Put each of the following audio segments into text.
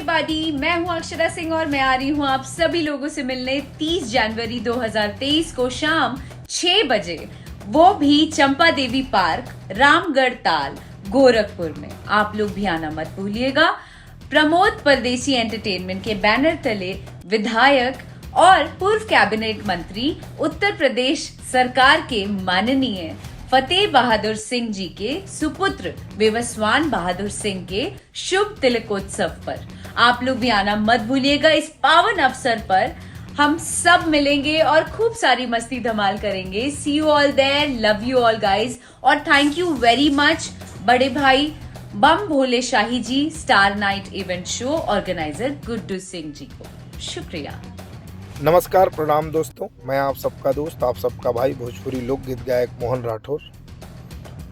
Everybody, मैं हूं अक्षरा सिंह और मैं आ रही हूं आप सभी लोगों से मिलने 30 जनवरी 2023 को शाम 6 बजे, वो भी चंपा देवी पार्क, रामगढ़ ताल, गोरखपुर में। आप लोग भी आना मत भूलिएगा। प्रमोद परदेसी एंटरटेनमेंट के बैनर तले विधायक और पूर्व कैबिनेट मंत्री उत्तर प्रदेश सरकार के माननीय फतेह बहादुर सिंह जी के सुपुत्र विवस्वान बहादुर सिंह के शुभ तिलकोत्सव पर आप लोग भी आना मत भूलिएगा। इस पावन अवसर पर हम सब मिलेंगे और खूब सारी मस्ती धमाल करेंगे। See you all there, love you all guys, और थैंक यू वेरी मच बड़े भाई Bam Bhole Shahi ji, star night event show organiser Guddu Singh ji को शुक्रिया। नमस्कार, प्रणाम दोस्तों, मैं आप सबका दोस्त, आप सबका भाई, भोजपुरी लोकगीत गायक मोहन राठौर।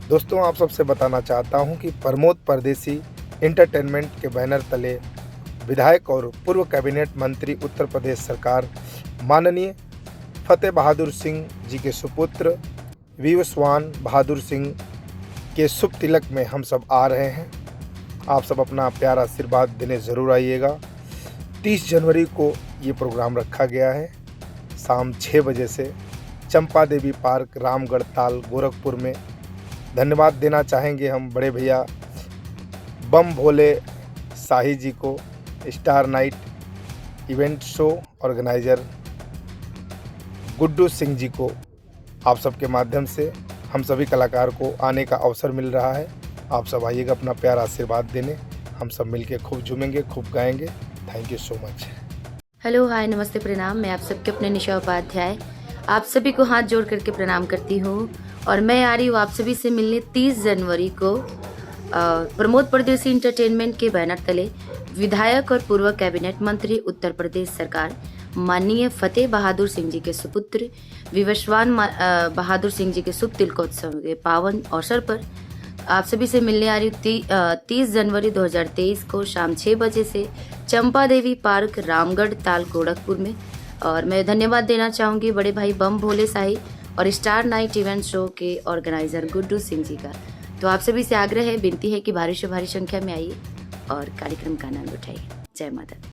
दोस्तों, आप सबसे बताना चाहता हूं कि प्रमोद परदेसी एंटरटेनमेंट के बैनर तले विधायक और पूर्व कैबिनेट मंत्री उत्तर प्रदेश सरकार माननीय फतेह बहादुर सिंह जी के सुपुत्र विवस्वान बहादुर सिंह के शुभ तिलक में हम सब आ रहे हैं। आप सब अपना प्यारा आशीर्वाद देने ज़रूर आइएगा। 30 जनवरी को ये प्रोग्राम रखा गया है, शाम 6 बजे से चंपा देवी पार्क, रामगढ़ ताल, गोरखपुर में। धन्यवाद देना चाहेंगे हम बड़े भैया बम भोले शाही जी को, star night event show organiser Guddu Singh ji को। आप सबके माध्यम से हम सभी कलाकार को आने का अवसर मिल रहा है। आप सब आइएगा अपना प्यारा आशीर्वाद देने। हम सब मिलके खूब झूमेंगे, खूब गाएंगे। Thank you so much. Hello, hi, नमस्ते, प्रणाम। मैं आप सबके अपने निशा उपाध्याय आप सभी को हाथ जोड़ करके प्रणाम करती हूँ और मैं आ रही हूँ आप सभी से मिलने 30 जनवरी को प्रमोद परदेसी एंटरटेनमेंट के बैनर तले विधायक और पूर्व कैबिनेट मंत्री उत्तर प्रदेश सरकार माननीय फतेह बहादुर सिंह जी के सुपुत्र विवस्वान बहादुर सिंह जी के शुभ तिलकोत्सव के पावन अवसर पर आप सभी से मिलने आ रही हूँ 30 जनवरी 2023 को शाम 6 बजे से चंपा देवी पार्क, रामगढ़ ताल, गोरखपुर में। और मैं धन्यवाद देना चाहूँगी बड़े भाई बम भोले शाही और स्टार नाइट इवेंट शो के ऑर्गेनाइजर गुड्डू सिंह जी का। तो आप सभी से आग्रह है, विनती है कि भारी से भारी संख्या में आइए और कार्यक्रम का आनंद उठाइए। जय माता दी।